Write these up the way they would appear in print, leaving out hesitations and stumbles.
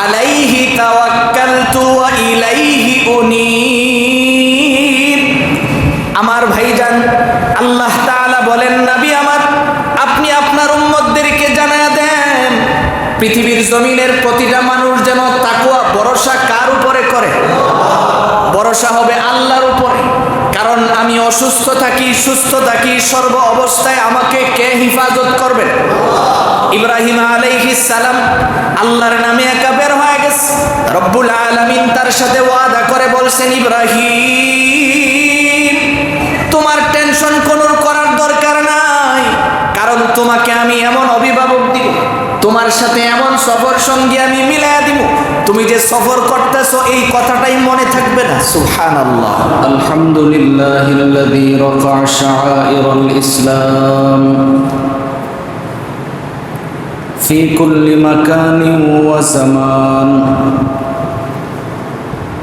আলাইহি তাওয়াক্কালতু ওয়া ইলাইহি উনীব। আমার ভাইজান, আল্লাহ তাআলা বলেন, নবী আমার, আপনি আপনার উম্মতদেরকে জানায়া দেন পৃথিবীর জমিনের প্রতিটা মানুষ যেন তাকওয়া ভরসা কার উপরে করে? ভরসা হবে আল্লাহর উপরে। কারণ আমি অসুস্থ থাকি, সুস্থ থাকি, সর্ব অবস্থায় আমাকে কে হিফাজত করবেন? ইব্রাহিম আলাইহিস সালাম আল্লাহর নামে একা বের হয়ে গেছে। রব্বুল আলামিন তার সাথে ওয়াদা করে বলছেন, ইব্রাহিম তোমার টেনশন কোনো করার দরকার নাই, কারণ তোমাকে আমি এমন অভিভাবক দিব, তোমার সাথে এমন সফর সঙ্গী আমি মিলাইয়া দিব, তুমি যে সফর করতেছো এই কথাটাই মনে থাকবে না। সুবহানাল্লাহ। আলহামদুলিল্লাহিল্লাযী রাফা'a শাআইরাল ইসলাম في كل مكان وزمان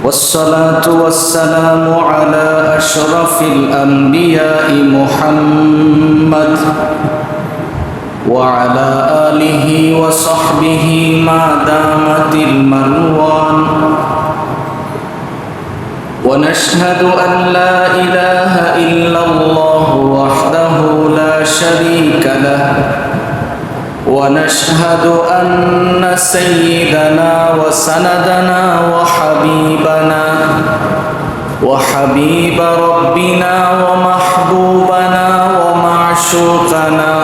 والصلاة والسلام على أشرف الأنبياء محمد وعلى آله وصحبه ما دامت المنوان ونشهد أن لا إله إلا الله وحده لا شريك له ونشهد أن سيدنا وسندنا وحبيب ربنا ومحبوبنا ومعشوقنا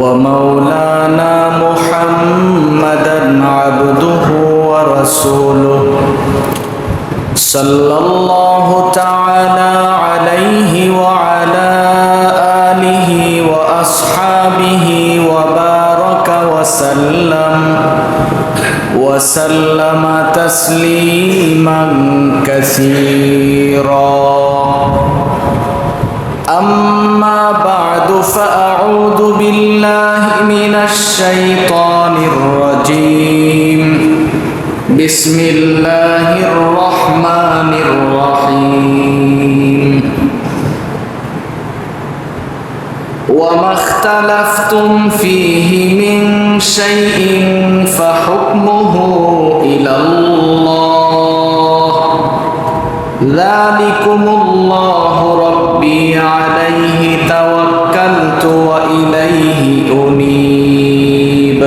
ومولانا محمدا عبده ورسوله صلى الله تعالى عليه وعلى آله وأصحابه وبارك وسلم تسليما كثيرا. أما بعد فأعوذ بالله من الشيطان الرجيم. بسم الله الرحمن الرحيم. وما اختلفتم فيه من شيء فحكمه إلى الله ذلكم الله ربي عليه توكلت وإليه أنيب.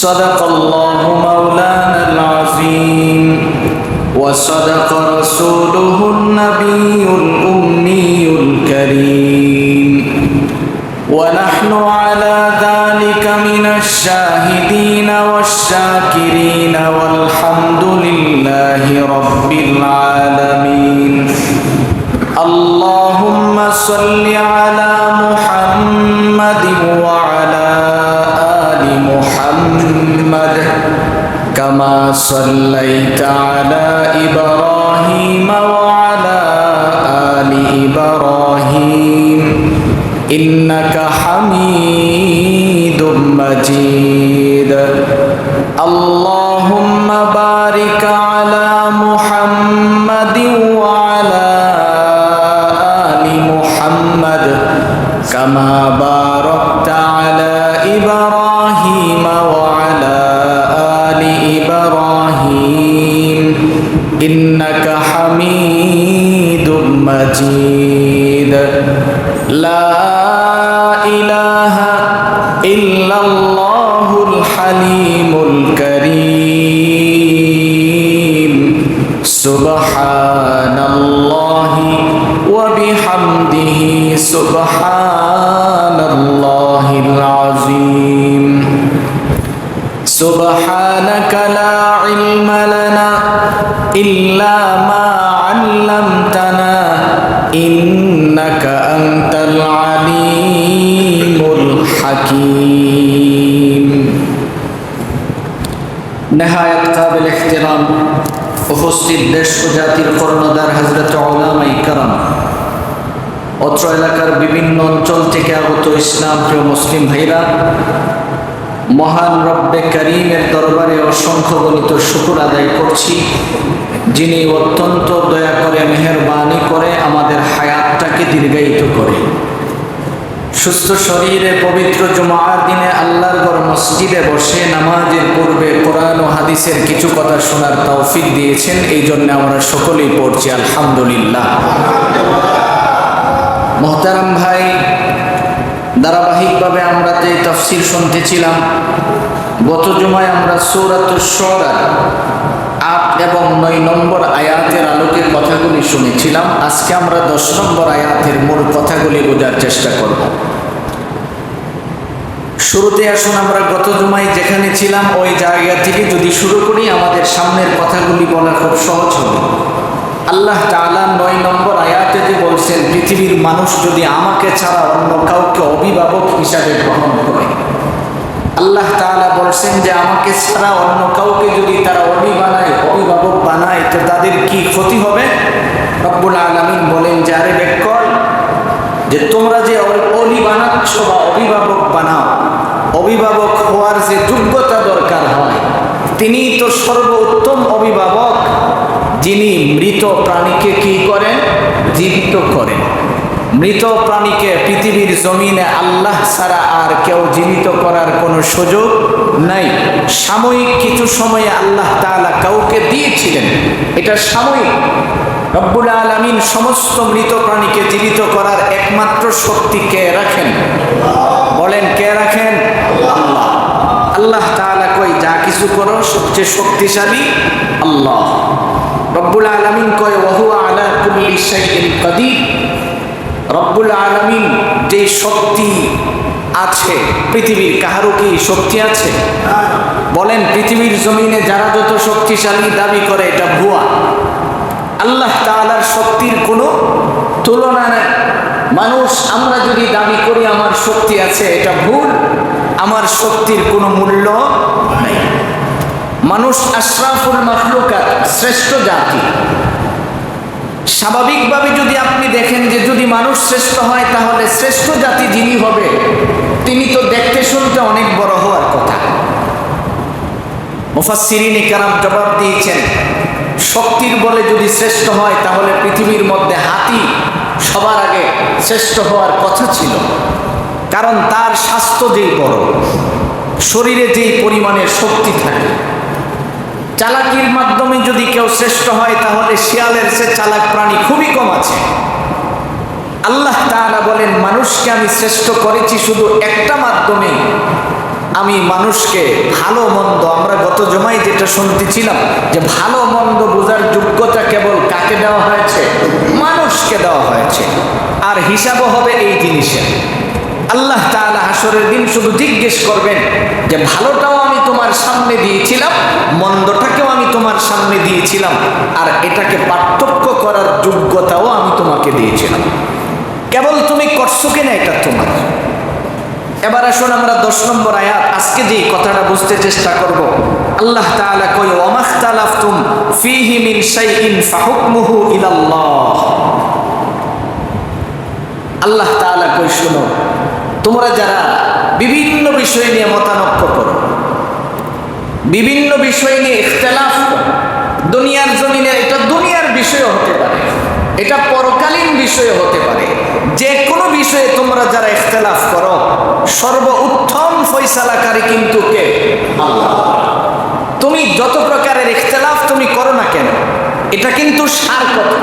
صدق الله مولانا العظيم وصدق رسوله النبي الأمي الكريم ونحن على ذلك من الشاهدين والشاكرين والحمد لله رب العالمين. اللهم صل على محمد وعلى آل محمد كما صليت على إبراهيم وعلى آل إبراهيم إنك حميد مجيد. اللهم بارك على محمد وعلى آل محمد كما باركت على إبراهيم وعلى آل إبراهيم إنك حميد مجيد. لا إله إلا الله الحليم الكريم. سبحان الله وبحمده سبحان الله العظيم. سبحانك لا علم لنا إلا ما علمتنا إنك أنت العليم الحكيم. نهاية قابل احترام উপস্থিত দেশ ও জাতির কর্ণধার হযরত উলামায়ে কেরাম, অত্র এলাকার বিভিন্ন অঞ্চল থেকে আগত ইসলাম প্রিয় মুসলিম ভাইরা, মহান রব্বে করিমের দরবারে অসংখ্য গণিত শুকর আদায় করছি, যিনি অত্যন্ত দয়া করে মেহেরবানি করে আমাদের হায়াতটাকে দীর্ঘায়িত করে সুস্থ শরীরে পবিত্র জুমার দিনে আল্লাহর ঘর মসজিদে বসে নামাজের পূর্বে কোরআন ও হাদিসের কিছু কথা শোনার তৌফিক দিয়েছেন, এই জন্য আমরা সকলেই পড়ছি আলহামদুলিল্লাহ। মোহতারাম ভাই, ধারাবাহিকভাবে আমরা যে তাফসীর শুনতেছিলাম, গত জুমায় আমরা সূরাতুশ শুআরা ৮ এবং ৯ নম্বর আয়াতের আলোকে কথাগুলি শুনেছিলাম। আজকে আমরা ১০ নম্বর আয়াতের মূল কথাগুলি বোঝার চেষ্টা করব। শুরুতে আসুন আমরা গত জুমায় যেখানে ছিলাম ওই জায়গা থেকে যদি শুরু করি, আমাদের সামনের কথাগুলি বলা খুব সহজ হবে। আল্লাহ তাআলা ৯ নম্বর আয়াতে যে বলছেন, পৃথিবীর মানুষ যদি আমাকে ছাড়া অন্য কাউকে অভিভাবক হিসাবে গ্রহণ করে, আল্লাহ তাআলা বলছেন যে আমাকে ছাড়া অন্য কাউকে যদি তারা অভিভাবক বানায় তো তাদের কি ক্ষতি হবে। রব্বুল আলামিন বলেন যে আরে বেকল, যে তোমরা যে অলি বানাচ্ছ বা অভিভাবক বানাও, অভিভাবক হওয়ার যে যোগ্যতা দরকার হয়, তিনি তো সর্বোত্তম অভিভাবক, যিনি মৃত প্রাণীকে কি করেন, জীবিত করেন। মৃত প্রাণীকে পৃথিবীর জমিনে আল্লাহ ছাড়া আর কেউ জীবিত করার কোনো সুযোগ নাই। সাময়িক কিছু সময়ে আল্লাহ তাআলা কাউকে দিয়েছিলেন, এটা সাময়িক। রব্বুল আলামিন সমস্ত মৃত প্রাণীকে জীবিত করার একমাত্র শক্তি কে রাখেন? বলেন কে রাখেন? আল্লাহ। আল্লাহ তাআলা কই যা কিছু করো সবচেয়ে শক্তিশালী আল্লাহ। রব্বুল আলামিন কয় ওয়া হুয়া আলা কুল্লি শাইইন কাদির। রব্বুল আলামিন যে শক্তি আছে, পৃথিবীর কাহারও কি শক্তি আছে? বলেন, পৃথিবীর জমিনে যারা যত শক্তিশালী দাবি করে এটা ভুয়া। আল্লাহ তাআলার শক্তির কোনো তুলনা নেই। মানুষ আমরা যদি দাবি করি আমার শক্তি আছে, এটা ভুল। আমার শক্তির কোনো মূল্য নেই। মানুষ আশরাফুল মাখলুকাত, শ্রেষ্ঠ জাতি। স্বাভাবিকভাবে যদি আপনি দেখেন যে যদি মানুষ শ্রেষ্ঠ হয়, তাহলে শ্রেষ্ঠ জাতি যিনি হবে তিনি তো দেখতে শুনতে অনেক বড় হওয়ার কথা। মুফাসসিরিনে কেরাম জবাব দিয়েছেন, শক্তির বলে যদি শ্রেষ্ঠ হয় তাহলে পৃথিবীর মধ্যে হাতি সবার আগে শ্রেষ্ঠ হওয়ার কথা ছিল। কারণ তার স্বাস্থ্য যেই বড়, শরীরে যেই পরিমাণের শক্তি থাকে। চালাকির মাধ্যমে যদি কেউ শ্রেষ্ঠ হয় তাহলে শিয়ালের সে চালাক প্রাণী খুবই কম আছে। আল্লাহ তাআলা বলেন মানুষকে আমি শ্রেষ্ঠ করেছি শুধু একটা মাধ্যমে, আমি মানুষকে ভালো মন্দ, আমরা গত জমায় যেটা শুনতেছিলাম যে ভালো মন্দ বোঝার যোগ্যতা কেবল কাকে দেওয়া হয়েছে? মানুষকে দেওয়া হয়েছে। আর হিসাবও হবে এই জিনিসের। আল্লাহ তাআলা হাসরের দিন শুধু জিজ্ঞেস করবেন যে ভালোটাও আমি তোমার সামনে দিয়েছিলাম, মন্দটাকেও আমি তোমার সামনে দিয়েছিলাম, আর এটাকে পার্থক্য করার যোগ্যতাও আমি তোমাকে দিয়েছিলাম, কেবল তুমি করছো কিনা এটা তোমার। এবার আসুন আমরা 10 নম্বর আয়াত, আজকে যে কথাটা বুঝতে চেষ্টা করব। আল্লাহ তাআলা কয় ওয়া মাখতালাফতুম ফীহি মিন শাইইন ফাহুকমুহু ইলাল্লাহ। আল্লাহ তাআলা কয় শোনো, তোমরা যারা বিভিন্ন বিষয় নিয়ে মতানক্য করো, বিভিন্ন বিষয় নিয়ে ইখতিলাফ করো, দুনিয়ার জমিনে, এটা দুনিয়ার বিষয় হতে পারে, এটা পরকালীন বিষয় হতে পারে, যে কোনো বিষয়ে তোমরা যারা ইখতিলাফ করো, সর্বোত্তম ফয়সালাকারী কিন্তু কে? আল্লাহ। তুমি যত প্রকারের ইখতিলাফ তুমি করো না কেন, এটা কিন্তু সার কথা।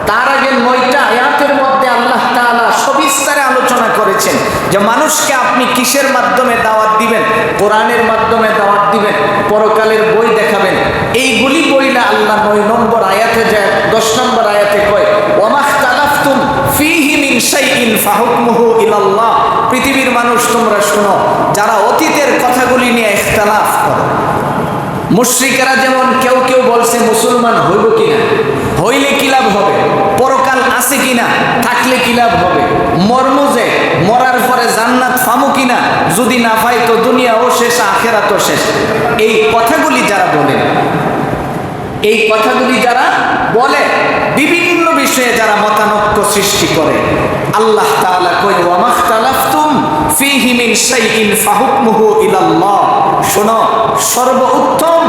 তার আগে 9টা আয়াতের মধ্যে আল্লাহ তাআলা সবিস্তারে আলোচনা করেছেন যে মানুষকে আপনি কিসের মাধ্যমে দাওয়াত দিবেন, কোরআনের মাধ্যমে দাওয়াত দিবেন, পরকালের বই দেখাবেন। এইগুলি বইলা আল্লাহ 9 নম্বর আয়াতে যায়, 10 নম্বর আয়াতে কয় ওয়া মাখতালাফতুম ফীহি মিন শাইইন ফাহুকমুহু ইলাল্লাহ। পৃথিবীর মানুষ তোমরা শোনো, যারা অতীতের কথাগুলি নিয়ে ইখতিলাফ করো, মুশরিকেরা যেমন কেউ কেউ বলছে মুসলমান হইব কিনা, হইলে কি লাভ হবে, পরকাল আছে কিনা, থাকলে কি লাভ হবে, মরমু যে মরার পরে জান্নাত পামু কিনা, যদি না পাই তো দুনিয়াও শেষ আখিরাতও শেষ। এই কথাগুলি যারা বলে, এই কথাগুলি যারা বলে, বিভিন্ন বিষয়ে যারা মতানক্য সৃষ্টি করে, আল্লাহ তাআলা কয় ওয়া মাখতালাফতুম ফীহি মিন শাইইন ফাহুকমুহু ইলাল্লাহ। শোনো, সর্বোত্তম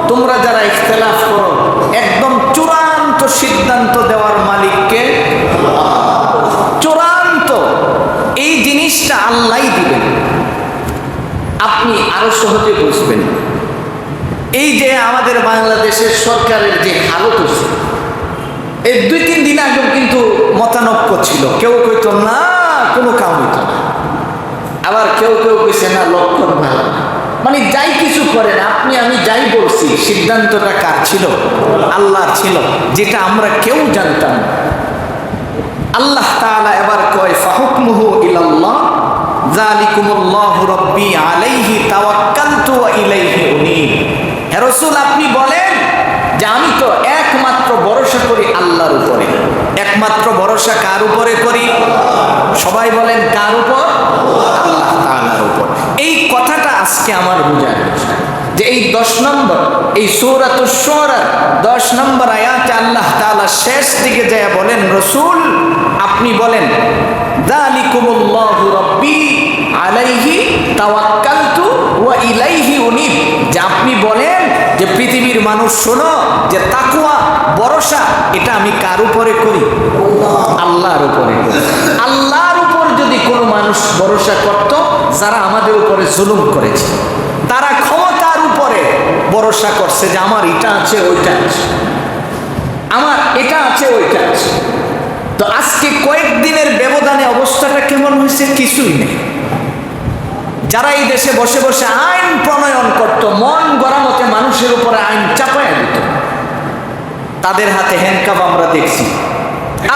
তোমরা যারা ইখতিলাফ করো, একদম চূড়ান্ত সিদ্ধান্ত দেওয়ার মালিককে, চূড়ান্ত এই জিনিসটা আল্লাহই দিবেন। আপনি আরো সহজে বুঝবেন। এই যে আমাদের বাংলাদেশের সরকারের যে হালত হচ্ছে, এই 2-3 দিন আগে কিন্তু মতানৈক্য ছিল। কেউ কইতো না কোনো কাম হইতো না, আবার কেউ কইছে না লক্ষণ ভালো না। মানে যাই কিছু করেন আপনি, আমি যাই বলছি সিদ্ধান্তটা কার ছিল? আল্লাহর ছিল, যেটা আমরা কেউ জানতাম না। আল্লাহ তাআলা এবার কয় ফাহুকমুহু ইলাল্লাহ যালিকুমুল্লাহু রাব্বি আলাইহি তাওয়াক্কালতু ওয়া ইলাইহি উনীব। হে রাসূল, আপনি বলেন যে আমি তো একমাত্র ভরসা করি আল্লাহর উপরে। একমাত্র ভরসা কার উপরে করি? সবাই বলেন কার উপর? আল্লাহ তাআলার উপর। এই কথাটা আজকে আমার বোঝার বিষয় যে এই 10 নম্বর, এই সূরাতুশ শুআরা 10 নম্বর আয়াতে আল্লাহ তাআলা শেষ দিকে যায় বলেন, রাসূল আপনি বলেন যালিকুমুল্লাহু রাব্বি আলাইহি তাওয়াক্কালতু ওয়া ইলাইহি উনীব, যে আপনি বলেন যে পৃথিবীর মানুষ শোনো যে তাকওয়া ভরসা এটা আমি কার উপরে করি? আল্লাহর উপরে। আল্লাহর উপর যদি কোনো মানুষ ভরসা করত, যারা আমাদের উপরে জুলুম করেছে, তারা ক্ষমতার উপরে ভরসা করছে যে আমার এটা আছে ওইটা আছে, আমার এটা আছে ওইটা আছে। তো আজকে কয়েকদিনের ব্যবধানে অবস্থাটা কেমন হয়েছে? কিছুই নেই। যারা এই দেশে বসে বসে আইন প্রণয়ন করত, মন গড়া মতে মানুষের উপরে আইন চাপায় দিত, তাদের হাতে হ্যান্ডকাপ আমরা দেখছি।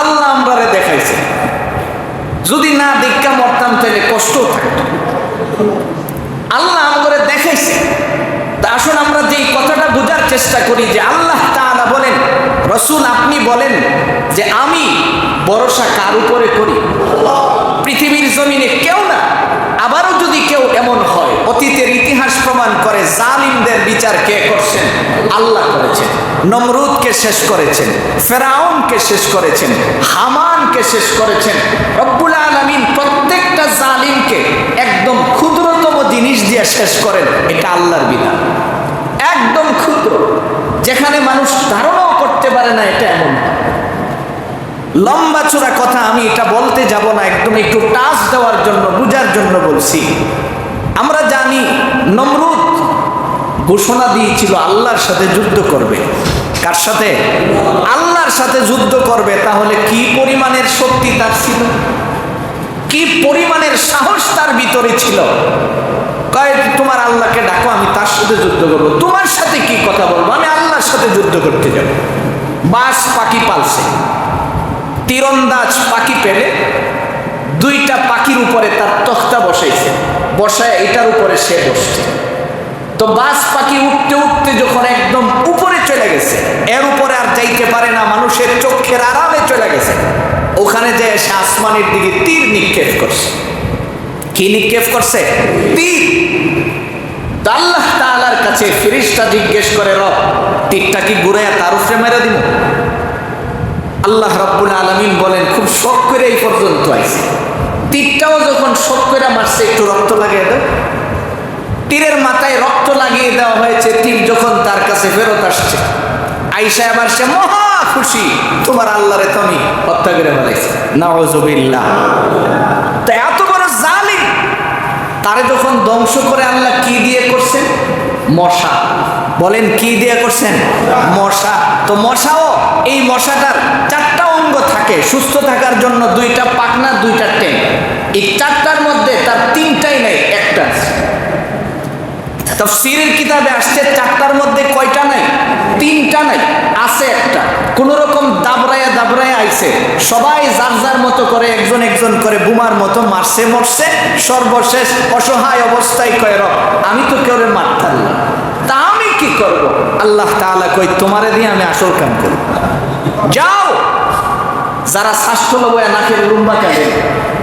আল্লাহ আমরারে দেখাইছে, যদি না দেখা মরতাম তাহলে কষ্ট থাকতো। আল্লাহ আমাদের দেখাইছে। তা আসুন আমরা যে কথাটা বোঝার চেষ্টা করি যে আল্লাহ তাআলা বলেন, রাসূল আপনি বলেন যে আমি ভরসা কার উপরে করি? পৃথিবীর জমিনে কেউ না। আবারও যদি কেউ এমন হয়, অতীতের ইতিহাস প্রমাণ করে জালিমদের বিচার কে করছেন? আল্লাহ করেছেন। নমরুদকে শেষ করেছেন, ফেরাউনকে শেষ করেছেন, হামানকে শেষ করেছেন। রব্বুল আলামিন প্রত্যেকটা জালিমকে একদম ক্ষুদ্রতম জিনিস দিয়ে শেষ করেন। এটা আল্লাহর বিধান, একদম ক্ষুদ্র, যেখানে মানুষ ধারণাও করতে পারে না। এটা এমন লম্বা চূড়া কথা আমি এটা বলতে যাব না, একদম একটু টাচ দেওয়ার জন্য, বুঝার জন্য বলছি। আমরা জানি নমরুদ ঘোষণা দিয়েছিল আল্লাহর সাথে যুদ্ধ করবে। কার সাথে? আল্লাহর সাথে যুদ্ধ করবে। তাহলে কি পরিমাণের শক্তি তার ছিল, কি পরিমাণের সাহস তার ভিতরে ছিল। কয় তোমার আল্লাহকে ডাকো, আমি তার সাথে যুদ্ধ করবো। তোমার সাথে কি কথা বলবো? আমি আল্লাহর সাথে যুদ্ধ করতে যাব। বাস পাখি পালছে, তীরন্দাজ পাখি পেলে 2টা পাখির উপরে তার তখ্তা বসাইছে, বসায় এটার উপরে সে বসছে। তো বাস পাখি উঠতে উঠতে যখন একদম উপরে চলে গেছে, এর উপরে আর যাইতে পারে না, মানুষের চোখের আড়ালে চলে গেছে, ওখানে যে সে আসমানের দিকে তীর নিক্ষেপ করছে। কি নিক্ষেপ করছে? তীর। তো আল্লাহ তাআলার কাছে ফেরেশতা জিজ্ঞেস করে, রব তীরটা কি ঘুরাইয়া তার উপরে মেরে দিব? আল্লাহ রাব্বুল আলামিন বলেন, খুব শখ করে এই পর্যন্ত আইছে, তীরটাও যখন শখ করে মারছে একটু রক্ত লাগিয়ে দাও। তীরের মাথায় রক্ত লাগিয়ে দেওয়া হয়েছে। তীর যখন তার কাছে ফেরত আসছে, আয়েশা আবার সে মহা খুশি, তোমার আল্লাহরে তো আমি হত্যা করে ফেলাইছি। নাউযুবিল্লাহ। তো এত বড় জালিম, তারে যখন ধ্বংস করে আল্লাহ কি দিয়ে করছেন? মশা। বলেন কি দিয়ে করছেন? মশা। তো মশাও, এই মশাটার 4টা অঙ্গ থাকে সুস্থ থাকার জন্য, 2টা পাখনা, 2টা টেন। এই 4টার মধ্যে তার 3টাই নাই, একটা আছে। তাফসীরের কিতাবে আসছে 4টার মধ্যে কয়টা নাই? 3টা নাই, আছে একটা। কোন রকম দাবরায়া দাবরায়া আইছে, সবাই যার যার মতো করে, একজন একজন করে বোমার মতো মারছে, মরছে। সর্বশেষ অসহায় অবস্থায় কয়, রব আমি তো কেউ মারতাম না, তা আমি কি করব? আল্লাহ তাআলা কই, তোমারে দিয়ে আমি আসল কাম করব। যাও, যারা স্বাস্থ্য লবয়া নাকের লুম্বা কাটে,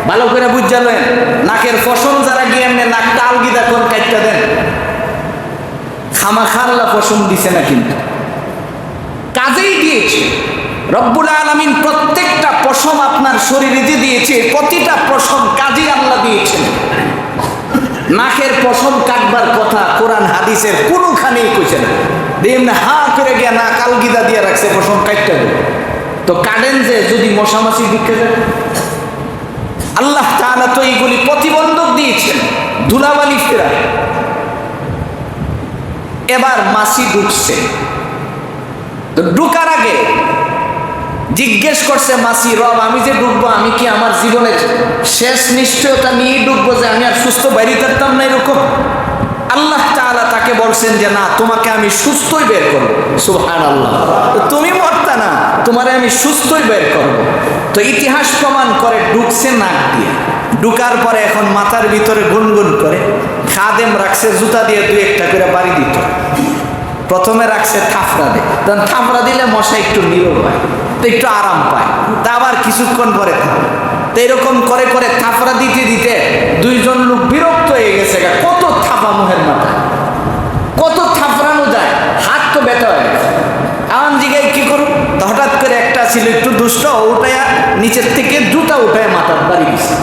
ভালো করে বুঝা লয়েন, নাকের ফসল যারা গিয়ে এমনি নাকটা আলগিদা কোন কাটটা দেন, খামাখাল্লা পশম দিছে না, কিন্তু কাজেই দিয়েছে। রব্বুল আলামিন প্রত্যেকটা পশম আপনার শরীরে যে দিয়েছে, প্রতিটা পশম কাজী আল্লাহ দিয়েছেন। নাকের পশম কাটবার কথা কোরআন হাদিসের কোনোখানেই কইছে না। এমনি হা করে গিয়া নাক আলগিদা দিয়ে রাখছে, পশম কাটতে হবে। তো কাটেন যে যদি মশামাছি দিকে যায়, আল্লাহ তাআলা তো এইগুলি প্রতিবন্ধক দিয়েছেন, ধুলাবালি ফেরা। এবার মাসি ঢুকছে, তো ঢুকার আগে জিজ্ঞেস করছে মাসি, রব আমি যে ঢুকবো, আমি কি আমার জীবনের শেষ নিশ্চয়তা নিয়েই ঢুকবো যে আমি আর সুস্থ বাইরে থাকতাম না এরকম? আল্লাহ তাআলা তাকে বলছেন যে না, তোমাকে আমি সুস্থই বের করবো। সুবহানাল্লাহ। তো তুমি মরতা না, তোমারে আমি সুস্থই বের করবো। তো ইতিহাস প্রমাণ করে ঢুকছে নাক দিয়ে। ঢুকার পরে এখন মাথার ভিতরে গুনগুন করে খাদেম রাখছে, জুতা দিয়ে দুই একটা করে বাড়ি দিত। প্রথমে রাখছে থাফড়া দিয়ে, তখন থাফড়া দিলে মশা একটু নীরব হয়, তো একটু আরাম পায়, তা আবার কিছুক্ষণ পরে থাকে। তো এরকম করে করে থাফড়া দিতে দিতে দুইজন লোক বিরক্ত হয়ে গেছে, কত থাপা মুহের মাথায়, কত থাফড়ানো যায়, হাত তো ব্যথা হয়ে গেছে। এমন জিগায় কি করুন, তো হঠাৎ করে একটা ছিল একটু দুষ্ট, উঠায়া নিচের থেকে জুতা উঠায় মাথার বাড়ি দিছে।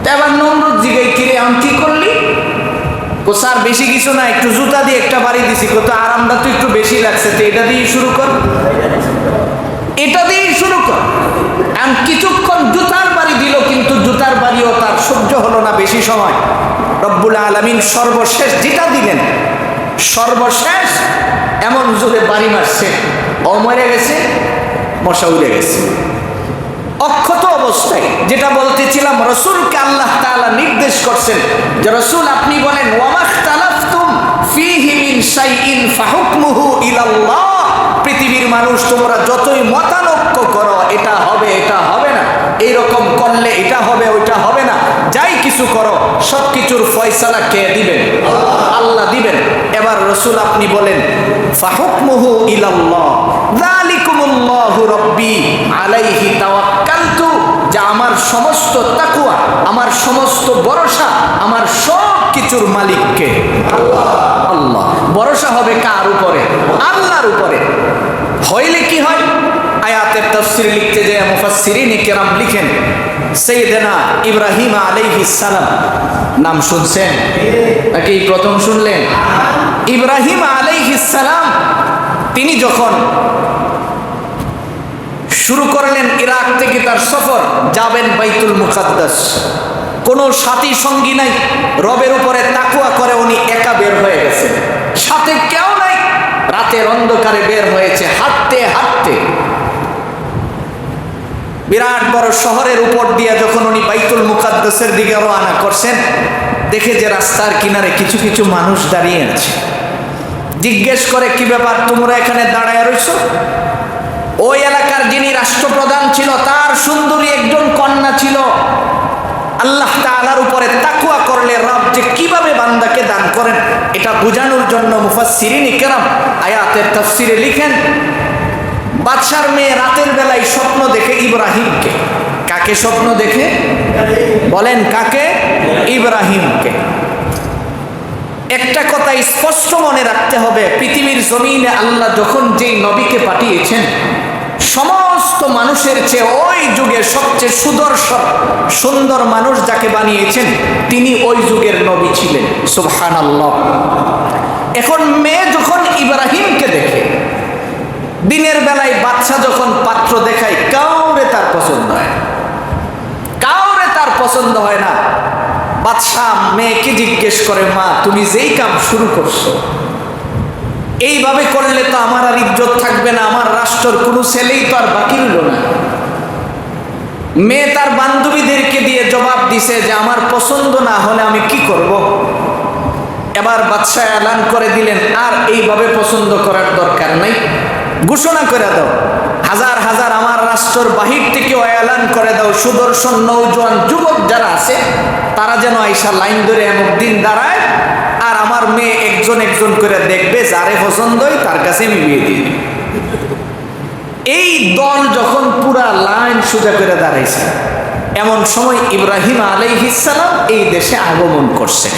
তো এবার নমরুদ জিগায়, কিরে এমন কি করলি? ও স্যার বেশি কিছু না, একটু জুতা দিয়ে একটা বাড়ি দিছি, কত আরামটা তো একটু বেশি লাগছে, তো এটা দিয়েই শুরু কর, এটা দিয়েই শুরু কর। এমন কিছুক্ষণ জুতার বাড়ি দিল, কিন্তু জুতার বাড়িও তার সহ্য হলো না বেশি সময়। রব্বুল আলামিন সর্বশেষ যেটা দিলেন, সর্বশেষ এমন জোরে বাড়ি মারছে, ও মরে গেছে, মশা উড়ে গেছে অক্ষত অবস্থায়। যেটা বলতেছিলাম, রসুলকে আল্লাহ তাআলা নির্দেশ করছেন যে রসুল আপনি বলেন, ওয়ামাখতালাফতুম ফীহি মিন শাইইন ফাহুকমুহু ইলাল্লাহ। পৃথিবীর মানুষ তোমরা যতই মতানৈক্য করো, এটা হবে এটা হবে না, এইরকম করলে এটা হবে ওইটা হবে না, যাই কিছু করো সব কিছুর ফয়সালা কে দিবেন? আল্লাহ দিবেন। এবার রসুল আপনি বলেন, ফাহুকমুহু ইলাল্লাহ যালিকুমুল্লাহু রাব্বি আলাইহি তাওয়াক্কালতু, যা আমার সমস্ত তাকওয়া, আমার সমস্ত ভরসা, আমার সব কিছুর মালিককে আল্লাহ। ভরসা হবে কার উপরে? আল্লাহর উপরে। হইলে কি হয়? আয়াতের তাফসীর লিখতে যায় মুফাসসিরিনে কেরাম লিখেন, সাইয়েদনা ইব্রাহিম আলাইহিস সালাম, নাম শুনছেন নাকি প্রথম শুনলেন? ইব্রাহিম আলাইহিস সালাম তিনি যখন শুরু করলেন ইরাক থেকে তার সফর, যাবেন বাইতুল মুকাদ্দাস, কোনো সাথী সঙ্গী নাই, রবের উপরে তাকওয়া করে উনি একা বের হয়ে গেছেন, সাথে কেউ নাই, রাতের অন্ধকারে বের হয়েছে হাঁটতে হাঁটতে। বিরাট বড় শহরের উপর দিয়ে যখন উনি বাইতুল মুকাদ্দাসের দিকে রওনা করছেন, দেখে যে রাস্তার কিনারে কিছু কিছু মানুষ দাঁড়িয়ে আছে। জিজ্ঞেস করে, কি ব্যাপার তোমরা এখানে দাঁড়ায় রইছো? ওই এলাকার যিনি রাষ্ট্রপ্রধান ছিল, তার সুন্দরী একজন কন্যা ছিল। আল্লাহ তাআলার উপরে তাকওয়া করলে রব যে কিভাবে বান্দাকে দান করেন, এটা বোঝানোর জন্য মুফাসসিরিনে কেরাম আয়াতের তাফসীরে লিখেন, বাদশার মেয়ে রাতের বেলায় স্বপ্ন দেখে ইব্রাহিমকে। কাকে স্বপ্ন দেখে? বলেন কাকে? ইব্রাহিমকে। একটা কথা স্পষ্ট মনে রাখতে হবে, পৃথিবীর জমিনে আল্লাহ যখন যেই নবীকে পাঠিয়েছেন, সমস্ত মানুষের চেয়ে ওই যুগে সবচেয়ে সুদর্শন সুন্দর মানুষ যাকে বানিয়েছেন, তিনি ওই যুগের নবী ছিলেন। সুবহানাল্লাহ। এখন মেয়ে যখন ইব্রাহিমকে দেখে, দিনের বেলায় বাদশা যখন পাত্র দেখায়, কাউরে তার পছন্দ হয়, কাউরে তার পছন্দ হয় না। বাদশা মেয়েকে জিজ্ঞেস করে, মা তুমি যেই কাম শুরু করছো, এইভাবে করলে তো আমার আর ইজ্জত থাকবে না, আমার রাষ্ট্রের কোনো ছেলেই তো আর বাকি রইল না। মেয়ে তার বান্ধবীদেরকে দিয়ে জবাব দিছে যে আমার পছন্দ না হলে আমি কি করব। এবার বাদশা এলান করে দিলেন, আর এইভাবে পছন্দ করার দরকার নাই, ঘোষণা করে দাও, হাজার হাজার আমার রাষ্ট্রের বাহির থেকেও এলান করে দাও, সুদর্শন নৌজওয়ান যুবক যারা আছে তারা যেন আইসা লাইন ধরে এমন দিন দাঁড়ায়, আর আমার মেয়ে একজন একজন করে দেখবে, যারে পছন্দ হয় তার কাছে আমি বিয়ে দিই। এই দল যখন পুরা লাইন সোজা করে দাঁড়াইছে, এমন সময় ইব্রাহিম আলাইহিস সালাম এই দেশে আগমন করছে।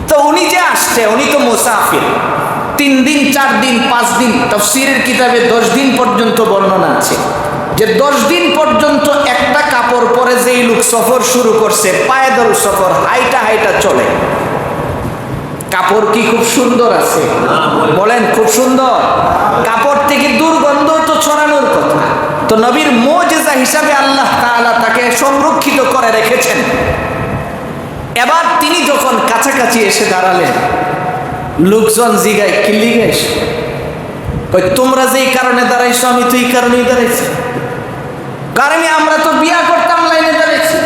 তো উনি যে আসছে, উনি তো মুসাফির, 3 দিন 4 দিন 5 দিন, তাফসীরের কিতাবে 10 দিন পর্যন্ত বর্ণনা আছে যে 10 দিন পর্যন্ত একটা কাপড় পরে যেই লোক সফর শুরু করছে, পায়দল সফর, হাইটা হাইটা চলে। কাপড় কি খুব সুন্দর আছে? বলেন খুব সুন্দর। কাপড় থেকে দুর্গন্ধ তো ছড়ানোর কথা। তো নবীর মুজিজা হিসাবে আল্লাহ তাআলা তাকে সংরক্ষিত করে রেখেছেন। এবার তিনি যখন কাছাকাছি এসে দাঁড়ালেন, লোকজন জিগায় কি লিগাইস, কই তোমরা যেই কারণে দাঁড়াইছো আমি তো এই কারণেই দাঁড়াইছি, কারণে আমরা তো বিয়া করতাম লাইনে দাঁড়াইছি।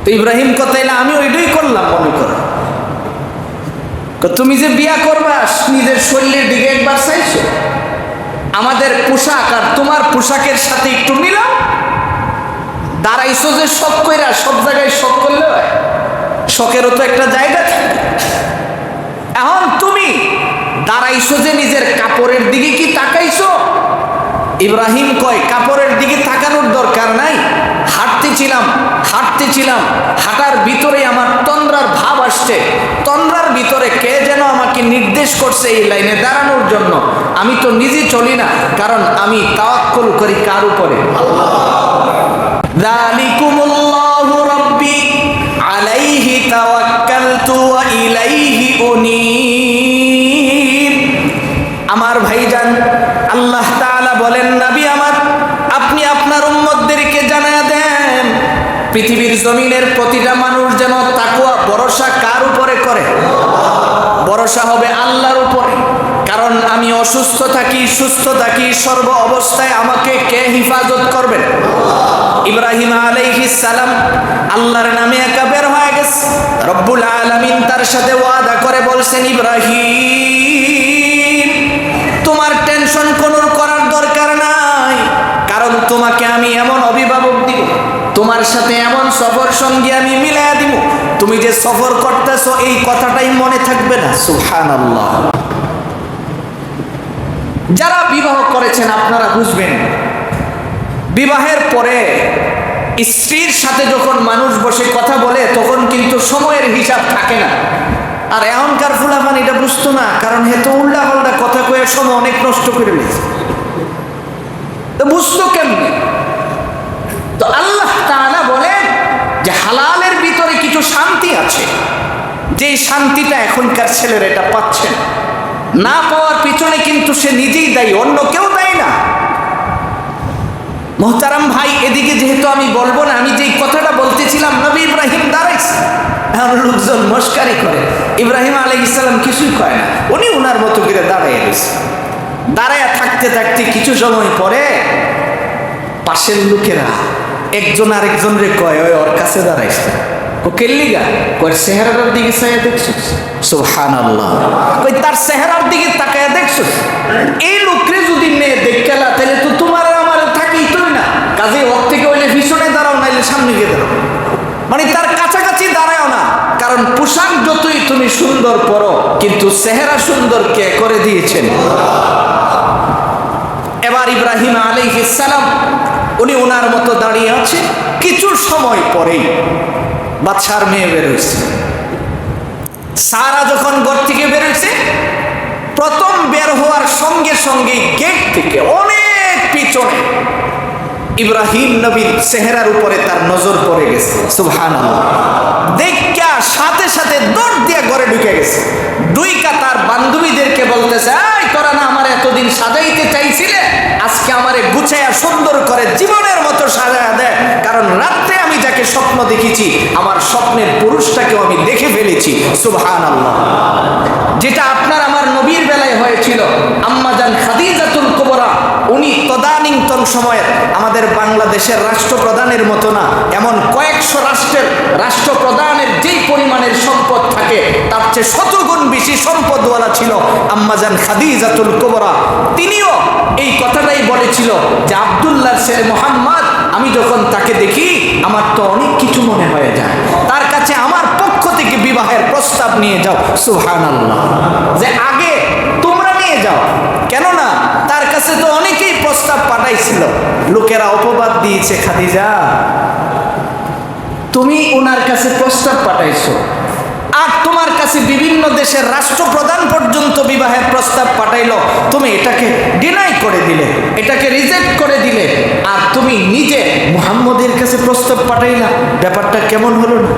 তো ইব্রাহিম কথাইলে আমি ওইটাই করলাম মনে করো। তুমি যে বিয়া করবা নিজের শরীরের দিকে একবার চাইছো, আমাদের পোশাক আর তোমার পোশাকের সাথে একটু মিলাও। দাঁড়াইছো যে শখ কইরা, সব জায়গায় শখ করলে হয়, শখেরও তো একটা জায়গা থাকে। এখন তুমি দাঁড়াইছো যে নিজের কাপড়ের দিকে কি তাকাইছো? ইব্রাহিম কয় কাপড়ের দিকে তাকানোর দরকার নাই। হাঁটতেছিলাম হাঁটার ভিতরে আমার তন্দ্রার ভাব আসছে, তন্দ্রার ভিতরে কে যেন আমাকে নির্দেশ করছে এই লাইনে দাঁড়ানোর জন্য। আমি তো নিজে চলি না, কারণ আমি তাওয়াক্কুল করি কার উপরে? যালিকুমুল্লাহু রাব্বি আলাইহি তাওয়াক্কালতু ওয়া ইলাইহি উনীব। আমার ভাইজান, আল্লাহ তাআলা বলেন নবী আমার আপনি আপনার উম্মতদেরকে জানায়া দেন পৃথিবীর জমিনের প্রতিটা মানুষ যেন তাকওয়া ভরসা কার উপরে করে? ভরসা হবে আল্লাহর উপরে। কারণ আমি অসুস্থ থাকি সুস্থ থাকি, সর্ব অবস্থায় আমাকে কে হিফাজত করবেন? ইব্রাহিম আলাইহিস সালাম আল্লাহর নামে একা বের হয়ে গেছে। রব্বুল আলামিন তার সাথে ওয়াদা করে বলছেন, ইব্রাহিম তোমার টেনশন কোনো করার দরকার নাই, কারণ তোমাকে আমি এমন অভিভাবক দিব, তোমার সাথে এমন সফর সঙ্গী আমি মিলাইয়া দিব, তুমি যে সফর করতেছো এই কথাটাই মনে থাকবে না। সুবহানাল্লাহ। যারা বিবাহ করেছেন আপনারা বুঝবেন, বিবাহের পরে স্ত্রীর সাথে যখন মানুষ বসে কথা বলে তখন কিন্তু সময়ের হিসাব থাকে না। আর এখনকার ফুলাফান এটা বুঝতো না, কারণ হেতো উল্টা পাল্টা কথা কয়ে সময় অনেক নষ্ট করে নিয়েছে। তো বুঝতো কেমনি? তো আল্লাহ তাআলা বলেন যে হালালের ভিতরে কিছু শান্তি আছে, যেই শান্তিটা এখনকার ছেলেরা এটা পাচ্ছে না। পাওয়ার পিছনে কিন্তু সে নিজেই দায়ী, অন্য কেউ দায়ী না। মোহতারাম ভাই, এদিকে যেহেতু আমি বলবো না, আমি যেই কথাটা বলতেছিলাম, নবী ইব্রাহিম দাঁড়াইছে, এখন লোকজন মস্কারি করে। ইব্রাহিম আলাইহিস সালাম কিছুই কয় না, উনি উনার মতো করে দাঁড়াইয়া গেছে। দাঁড়াইয়া থাকতে থাকতে কিছু সময় পরে পাশের লোকেরা একজন আরেকজনরে কয়, ওই ওর কাছে দাঁড়াইছে। ও কেল্লিগা কয় চেহারার দিকে চাইয়া দেখছিস? সুবহানাল্লাহ। কই তার চেহারার দিকে তাকায়া দেখছিস? এই লোকরে যদি মেয়ে দেখলা তাহলে তো তোমার আমার থাকেই তো না, কাজে ওর থেকে হইলে পিছনে দাঁড়াও, নাইলে সামনে গিয়ে দাঁড়াও, মানে তার কাছাকাছি দাঁড়াও না। কারণ পোশাক যতই তুমি সুন্দর পরো, কিন্তু চেহারা সুন্দর কে করে দিয়েছেন? এবার ইব্রাহিম আলাইহিস সালাম উনি ওনার মতো দাঁড়িয়ে আছে। কিছু সময় পরেই বাদশার মেয়ে বেরোইছে। সারা যখন ঘর থেকে বেরোইছে, প্রথম বের হওয়ার সঙ্গে সঙ্গে গেট থেকে অনেক পিছনে ইব্রাহিম নবীর চেহারার উপরে তার নজর পড়ে গেছে। সুবহানাল্লাহ। দেখা সাথে সাথে দৌড় দিয়ে ঘরে ঢুকে গেছে। দুইকা তার বান্ধবীদেরকে বলতেছে, এই তোরা না আমার এতদিন সাজাইতে চাইছিলে, আজকে আমারে গুছাইয়া সুন্দর করে জীবনের মতো সাজায়া দেয়, কারণ রাত্রে আমি যাকে স্বপ্ন দেখেছি আমার স্বপ্নের পুরুষটাকেও আমি দেখে ফেলেছি। সুবহানাল্লাহ। যেটা আপনার আমার নবীর বেলায় হয়েছিল, আম্মাজান খাদিজাতুল কুবরা, উনি তদানীন্তন সময়ের আমাদের বাংলাদেশের রাষ্ট্রপ্রধানের মতো না, এমন কয়েকশো রাষ্ট্রের রাষ্ট্রপ্রধানের যেই পরিমাণের সম্পদ থাকে তার চেয়ে শতগুণ বেশি সম্পদওয়ালা ছিল আম্মাজান খাদিজাতুল কুবরা। তিনিও এই কথাটাই বলেছিল যে আব্দুল্লাহর ছেলে মুহাম্মদ, আমি যখন তাকে দেখি আমার তো অনেক কিছু মনে হয়ে যায়, তার কাছে আমার পক্ষ থেকে বিবাহের প্রস্তাব নিয়ে যাও। সুবহানাল্লাহ। যে আগে তোমরা নিয়ে যাও, কেননা তার কাছে তো অনেকেই প্রস্তাব পাঠাইছিল, লোকেরা অপবাদ দিয়েছে, খাদিজা তুমি ওনার কাছে প্রস্তাব পাঠাইছো, আর তোমার কাছে বিভিন্ন দেশের রাষ্ট্রপ্রধান পর্যন্ত বিবাহের প্রস্তাব পাঠাইলো, তুমি এটাকে ডিনাই করে দিলে, এটাকে রিজেক্ট করে দিলে, আর তুমি নিজে মুহাম্মদের কাছে প্রস্তাব পাঠাইলা, ব্যাপারটা কেমন হলো না?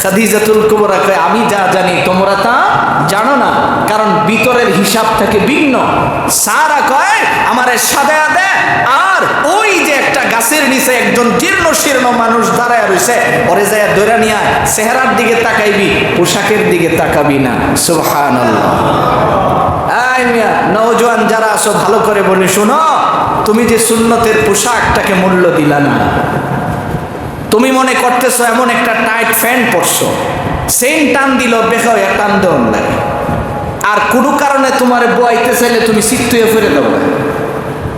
খাদিজাতুল কুবরা কয় আমি যা জানি তোমরা তা জানো না, কারণ ভিতরের হিসাব থেকে ভিন্ন। সারা কয় আমারে সাজায়া দে, আর ওই যে একটা গাছের নিচে একজন জীর্ণ শীর্ণ মানুষ দাঁড়ায় রয়েছে, ওরে যায় ধরে নিয়ে চেহারার দিকে তাকাইবি, পোশাকের দিকে তাকাবি না। সুবহানাল্লাহ। এই মিয়া নওজোয়ান যারা আছো ভালো করে বলি শোনো, তুমি যে সুন্নতের পোশাকটাকে মূল্য দিলা না। তুমি মনে করতেছো এমন একটা টাইট প্যান্ট পরছো, সেন টান দিল বেখাও টান দেওয়ান লাগে, আর কোনো কারণে তোমারে বইতে চাইলে তুমি সিট্টুয়ে ফিরে দেবো।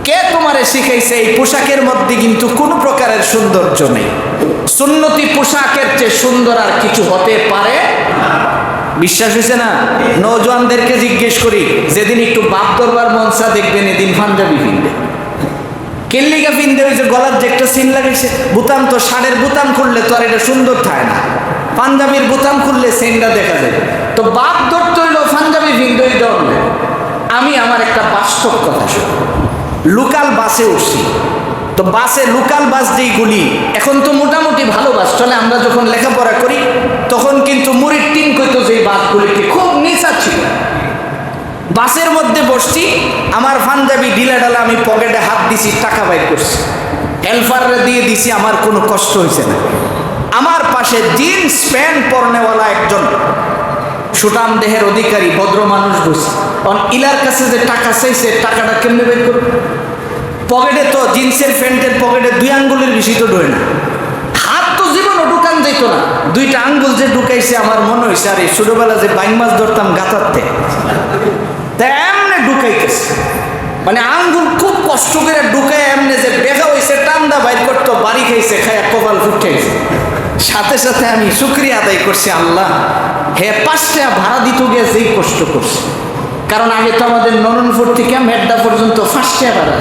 কে তোমারে শিখাইছে? এই পোশাকের মধ্যে কিন্তু কোনো প্রকারের সৌন্দর্য নেই। সুন্নতি পোশাকের চেয়ে সুন্দর আর কিছু হতে পারে? বিশ্বাস হয়েছে না? নওজোয়ানদেরকে জিজ্ঞেস করি, যেদিন একটু বাপ দরবার মনসা দেখবেন এদিন পাঞ্জাবি কিনবে। কেল্লিগা পিনতে হয়েছে, গলার যে একটা সিন লাগাইছে, বুতাম তো শাড়ির বুতাম খুললে তো আর এটা সুন্দর থাকে না, পাঞ্জাবির বুতাম খুললে সেনটা দেখা যায়। তো বাপ ধরতে হইলো পাঞ্জাবি পিনতে হইলে। আমি আমার একটা বাস্তব কথা শুনি, লোকাল বাসে উঠছি, তো বাসে লোকাল বাস যেইগুলি এখন তো মোটামুটি ভালো বাস চলে। আমরা যখন লেখাপড়া করি তখন কিন্তু মুড়ির টিন কইতো যে বাসগুলিকে খুব নিচা ছিল। বাসের মধ্যে বসছি, আমার পাঞ্জাবি ঢিলা ঢালা, আমি পকেটে হাত দিছি, টাকা বাইর করছি, হেল্পাররা দিয়ে দিছি, আমার কোনো কষ্ট হয়েছে না। আমার পাশে জিন্স প্যান্ট পরনেওয়ালা একজন সুঠাম দেহের অধিকারী ভদ্র মানুষ বসে, কারণ ইলার কাছে যে টাকা চাইছে, টাকাটা কেমনে বের করবে? পকেটে তো জিন্সের প্যান্টের পকেটে 2 আঙ্গুলের বেশি তো ঢোয় না, হাত তো জীবনও ঢুকান যেত না। 2টা আঙ্গুল যে ঢুকাইছে, আমার মনে হয়েছে আরে ছোটবেলা যে বাইং মাছ ধরতাম গাতারতে, তাই এমনি ঢুকাইতেছে, মানে আঙ্গুল খুব কষ্ট করে ঢুকাই এমনি যে বেগা হয়েছে, টান্দা বাইর করতো, বাড়ি খাইছে, খাইয়া কপাল ফুটাইছে। সাথে সাথে আমি শুকরিয়া আদায় করছি, আল্লাহ হে 5 টাকা ভাড়া দিতে গিয়ে যেই কষ্ট করছে, কারণ আগে তো আমাদের নরনপুর থেকে মেড্ডা পর্যন্ত 5 টাকা ভাড়া,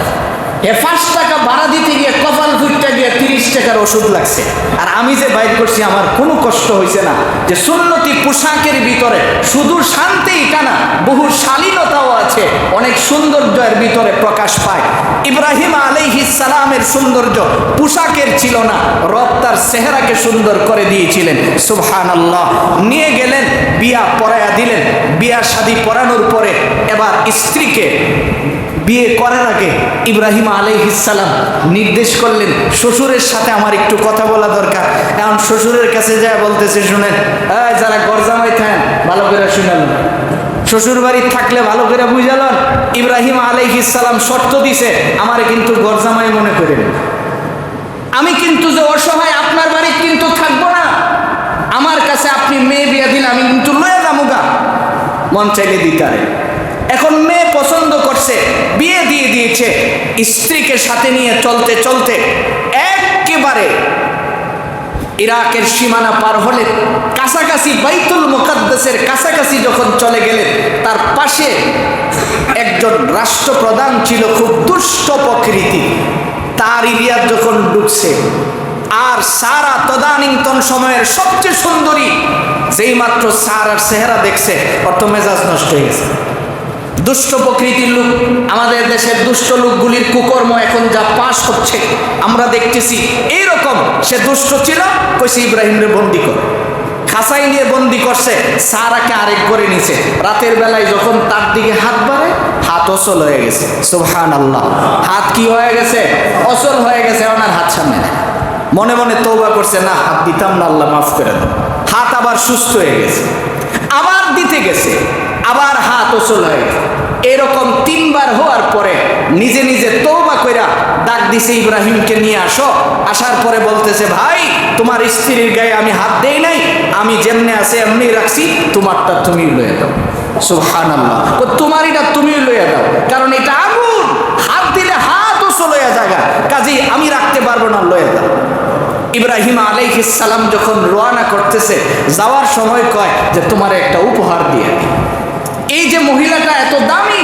হে 5 টাকা ভাড়া দিতে গিয়ে কপাল ফুটটা গিয়ে 30 টাকার ওষুধ লাগছে। আর আমি যে বাইর করছি আমার কোনো কষ্ট হয়েছে না। যে সুন্নতি পোশাকের ভিতরে শুধু শান্তিই টানা, বহু শালীনতাও আছে, অনেক সৌন্দর্যের ভিতরে প্রকাশ পায়। ইব্রাহিম আলাইহিস সালামের সৌন্দর্য পোশাকের ছিল না, রব তার চেহারাকে সুন্দর করে দিয়েছিলেন। সুবহানাল্লাহ। নিয়ে গেলেন, বিয়া পড়ায়া দিলেন। বিয়া শাদী পড়ানোর পরে এবার স্ত্রীকে বিয়ে করার আগে ইব্রাহিম আলাইহিস সালাম নির্দেশ করলেন, শ্বশুরের সাথে আমার একটু কথা বলা দরকার। এখন শ্বশুরের কাছে যায় বলতেছে, শুনেন যারা গরজামাই থাকেন ভালো করে শুনালেন, শ্বশুর বাড়ি থাকলে ভালো করে বুঝালেন। ইব্রাহিম আলাইহিস সালাম শর্ত দিছে, আমার কিন্তু গরজামাই মনে করেন, আমি কিন্তু যে অসহায় আপনার বাড়ি কিন্তু থাকবো না, আমার কাছে আপনি মেয়ে বিয়া দিন, আমি কিন্তু লয়ে যামুগা, মন চাইলে দিতারে। এখন মেয়ে পছন্দ করছে, বিয়ে দিয়ে দিয়েছে। স্ত্রীকে সাথে নিয়ে চলতে চলতে একেবারে ইরাকের সীমানা পার হলে কাছাকাছি বাইতুল মুকাদ্দাসের কাছাকাছি যখন চলে গেলেন, তার পাশে একজন রাষ্ট্রপ্রধান ছিল, খুব দুষ্ট প্রকৃতি। তার এরিয়া যখন ঢুকছে, আর সারা তদানীন্তন সময়ের সবচেয়ে সুন্দরী, যেই মাত্র সারার চেহারা দেখছে, অর্থ মেজাজ নষ্ট হয়ে গেছে। দুষ্ট প্রকৃতির লোক, আমাদের দেশের দুষ্ট লোকগুলির কুকর্ম এখন যা পাশ হচ্ছে আমরা দেখতেছি, এইরকম সে দুষ্ট ছিল। কইছে ইব্রাহিমরে বন্দি কর, খাসাই নিয়ে বন্দি করছে, সারাকে আরেক করে নিছে। রাতের বেলায় যখন তার দিকে হাত বাড়ে, হাত অচল হয়ে গেছে। সুবহানাল্লাহ। হাত কি হয়ে গেছে? অচল হয়ে গেছে। ওনার হাত সামনে মনে মনে তওবা করছে, না হাত দিতাম না, আল্লাহ মাফ করে দাও। হাত আবার সুস্থ হয়ে গেছে, আবার দিতে গেছে, আবার হাত অচল হয়ে গেছে। এরকম 3 বার হওয়ার পরে নিজে নিজে তওবা কইরা ডাক দিছে, ইব্রাহিমকে নিয়ে আসো। আসার পরে বলতেছে, ভাই তোমার স্ত্রীর গায়ে আমি হাত দেই নাই, আমি যেমনি আছে এমনি রাখছি, তোমারটা তুমি লয়ে দাও। সুবহানাল্লাহ। তোমারইটা তুমি লয়ে দাও, কারণ এটা আগুন, হাত দিলে হাত অচল হয়ে যাবে, কাজেই আমি রাখতে পারবো না, লয়ে দাও। ইব্রাহিম আলাইহিস সালাম যখন রওনা করতেছে, যাওয়ার সময় কয় যে তোমার একটা উপহার দিয়ে দিই। এই যে মহিলাটা এত দামি,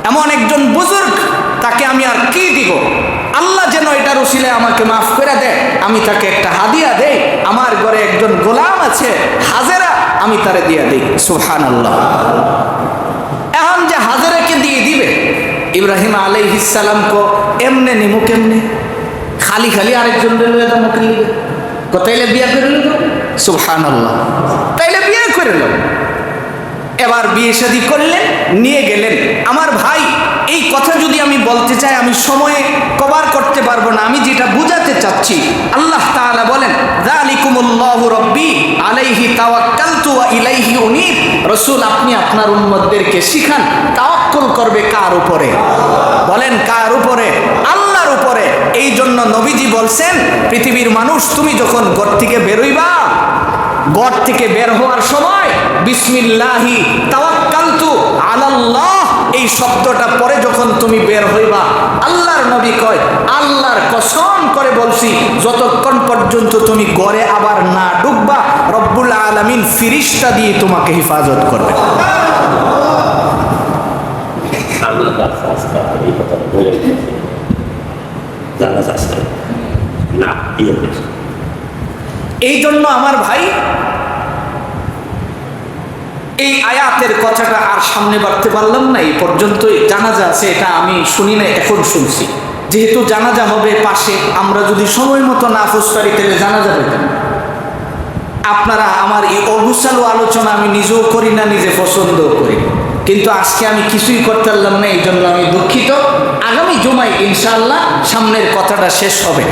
এমন একজন বুজুর্গ, তাকে আমি আর কি দিব? আল্লাহ যেন এটার উসিলায় আমাকে মাফ করে দেয়, আমি তাকে একটা হাদিয়া দেই। আমার ঘরে একজন গোলাম আছে হাজেরা, আমি তারে দিয়ে দিই। সুবহানাল্লাহ। এখন যে হাজেরাকে দিয়ে দিবে, ইব্রাহিম আলাইহিস সালাম কো এমনে নিমু কেমনে? খালি খালি আরেকজন লইয়া মুখে লিবে, কোথাইলে বিয়া করে নিব? সুবহানাল্লাহ। তাইলে বিয়ে করে নাও। এবার বিয়ে শাদী করলেন, নিয়ে গেলেন। আমার ভাই, এই কথা যদি আমি বলতে চাই আমি সময়ে কভার করতে পারবো না। আমি যেটা বুঝাতে চাচ্ছি, আল্লাহ তাআলা বলেন যালিকুমুল্লাহু রাব্বি আলাইহি তাওয়াক্কালতু ওয়া ইলাইহি উনীব। রাসূল, আপনি আপনার উম্মতদেরকে শিখান তাওয়াক্কুল করবে কার উপরে? বলেন কার উপরে? আল্লাহর উপরে। এই জন্য নবীজি বলছেন, পৃথিবীর মানুষ, তুমি যখন ঘর থেকে বেরোইবা, ঘর থেকে বের হওয়ার সময় বিসমিল্লাহি তাওয়াক্কালতু আলাল্লাহ এই শব্দটা পরে যখন তুমি বের হইবা, আল্লাহর নবী কয়, আল্লাহর কসম করে বলছি, যতক্ষণ পর্যন্ত তুমি ঘরে আবার না ঢুকবা, রব্বুল আলামিন ফিরিস্তা দিয়ে তোমাকে হেফাজত করবে। এই জন্য আমার ভাই, এই আয়াতের কথাটা আর সামনে বাড়তে পারলাম না। এই পর্যন্তই। জানাজা আছে, এটা আমি শুনি না, এখন শুনছি। যেহেতু জানাজা হবে পাশে, আমরা যদি সময় মতো না ফুসকারি তাহলে জানাজা পেতাম। আপনারা আমার এই অগুছালো আলোচনা আমি নিজেও করি না, নিজে পছন্দও করি, কিন্তু আজকে আমি কিছুই করতে পারলাম না, এই জন্য আমি দুঃখিত। আগামী জুমায় ইনশাআল্লাহ সামনের কথাটা শেষ হবে।